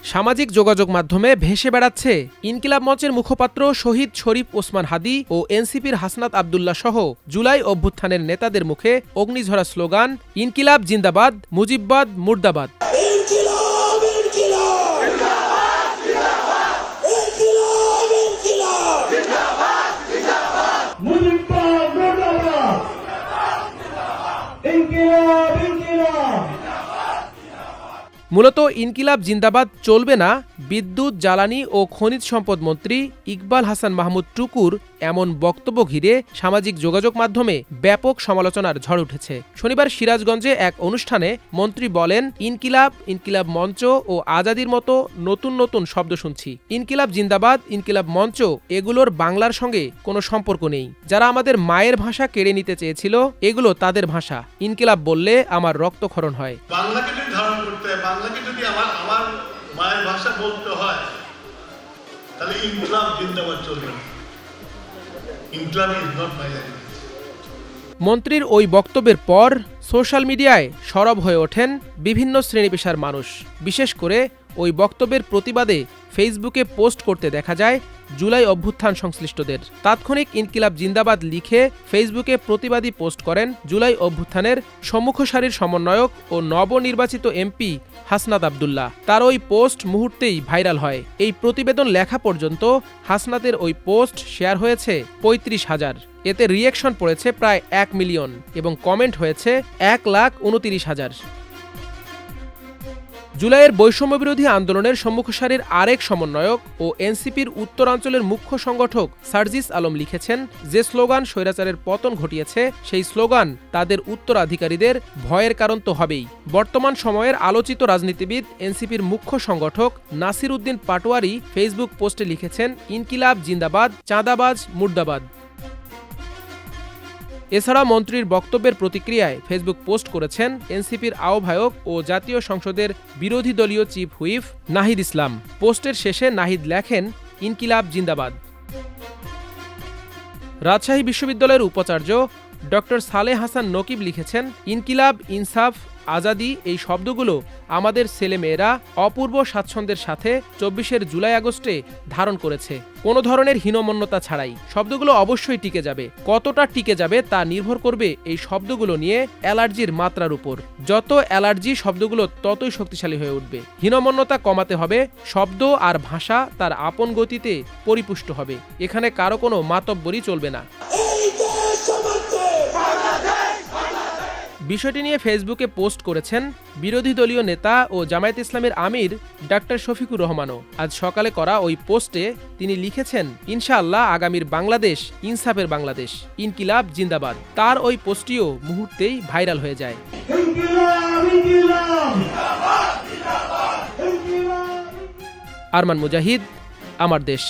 সামাজিক যোগাযোগ মাধ্যমে ভেসে বেড়াচ্ছে ইনকিলাব মঞ্চের মুখপাত্র শহীদ শরীফ ওসমান হাদি ও এনসিপির হাসনাত আব্দুল্লাহ সহ জুলাই অভ্যুত্থানের নেতাদের মুখে অগ্নিঝরা স্লোগান ইনকিলাব জিন্দাবাদ, মুজিববাদ মুর্দাবাদ। মূলত ইনকিলাব জিন্দাবাদ চলবে না বিদ্যুৎ, জ্বালানি ও খনিজ সম্পদ মন্ত্রী ইকবাল হাসান মাহমুদ টুকুর এমন বক্তব্য ঘিরে সামাজিক যোগাযোগ মাধ্যমে ব্যাপক সমালোচনার ঝড় উঠেছে। শনিবার সিরাজগঞ্জে এক অনুষ্ঠানে মন্ত্রী বলেন, ইনকিলাব মঞ্চ ও আজাদির মতো নতুন নতুন শব্দ শুনছি। ইনকিলাব জিন্দাবাদ, ইনকিলাব মঞ্চ এগুলোর বাংলার সঙ্গে কোনো সম্পর্ক নেই। যারা আমাদের মায়ের ভাষা কেড়ে নিতে চেয়েছিল এগুলো তাদের ভাষা। ইনকিলাব বললে আমার রক্তক্ষরণ হয়। বাংলাকে যদি ধারণ করতে হয়, বাংলাকে যদি আমার মায়ের ভাষা বলতে হয়, তাহলে ইনকিলাব জিন্দাবাদ চলবে না। ইনকিলাব ইজ নট মাই ল্যাঙ্গুয়েজ। মন্ত্রীর ওই বক্তব্যের পর সোশ্যাল মিডিয়ায় সরব হয়ে ওঠেন বিভিন্ন শ্রেণী-পেশার মানুষ। বিশেষ করে ওই বক্তব্যের প্রতিবাদে ফেসবুকে পোস্ট করতে দেখা যায় জুলাই অভ্যুত্থান সংশ্লিষ্টদের। তাৎক্ষণিক ইনকিলাব জিন্দাবাদ লিখে ফেসবুকে প্রতিবাদী পোস্ট করেন জুলাই অভ্যুত্থানের সম্মুখ সারির সমন্বয়ক ও নবনির্বাচিত এমপি হাসনাত আব্দুল্লাহ। তার ওই পোস্ট মুহূর্তেই ভাইরাল হয়। এই প্রতিবেদন লেখা পর্যন্ত হাসনাতের ওই পোস্ট শেয়ার হয়েছে ৩৫,০০০। এতে রিয়েকশন পড়েছে প্রায় ১ মিলিয়ন এবং কমেন্ট হয়েছে ১,২৯,০০০। জুলাইয়ের বৈষম্যবিরোধী আন্দোলনের সম্মুখ সারির আরেক সমন্বয়ক ও এনসিপির উত্তরাঞ্চলের মুখ্য সংগঠক সার্জিস আলম লিখেছেন, যে স্লোগান স্বৈরাচারের পতন ঘটিয়েছে সেই স্লোগান তাদের উত্তরাধিকারীদের ভয়ের কারণ তো হবেই। বর্তমান সময়ের আলোচিত রাজনীতিবিদ এনসিপির মুখ্য সংগঠক নাসির উদ্দিন পাটোয়ারি ফেসবুক পোস্টে লিখেছেন, ইনকিলাব জিন্দাবাদ, চাঁদাবাজ মুর্দাবাদ। এছাড়া মন্ত্রীর বক্তব্যের প্রতিক্রিয়ায় ফেসবুক পোস্ট করেছেন এনসিপির আহ্বায়ক ও জাতীয় সংসদের বিরোধী দলীয় চিফ হুইপ নাহিদ ইসলাম। পোস্টের শেষে নাহিদ লেখেন, ইনকিলাব জিন্দাবাদ। রাজশাহী বিশ্ববিদ্যালয়ের উপাচার্য ডক্টর সালেহ হাসান নকিব লিখেছেন, ইনকিলাব, ইনসাফ, আজাদি এই শব্দগুলো আমাদের ছেলেমেয়েরা অপূর্ব স্বাচ্ছন্দ্যের সাথে ২৪শে জুলাই আগস্টে ধারণ করেছে, কোনো ধরনের হীনমন্যতা ছাড়াই। শব্দগুলো অবশ্যই টিকে যাবে। কতটা টিকে যাবে তা নির্ভর করবে এই শব্দগুলো নিয়ে অ্যালার্জির মাত্রার উপর। যত অ্যালার্জি শব্দগুলো ততই শক্তিশালী হয়ে উঠবে। হীনমন্যতা কমাতে হবে। শব্দ আর ভাষা তার আপন গতিতে পরিপুষ্ট হবে। এখানে কারো কোনো মাতব্বরি চলবে না। বিষয়টি নিয়ে ফেসবুকে পোস্ট করেছেন বিরোধী দলীয় নেতা ও জামায়াত ইসলামের আমির ডাক্তার শফিকুর রহমানও। আজ সকালে করা ওই পোস্টে তিনি লিখেছেন, ইনশাআল্লাহ আগামীর বাংলাদেশ ইনসাফের বাংলাদেশ, ইনকিলাব জিন্দাবাদ। তার ওই পোস্টটিও মুহূর্তেই ভাইরাল হয়ে যায়। আরমান মুজাহিদ, আমার দেশ।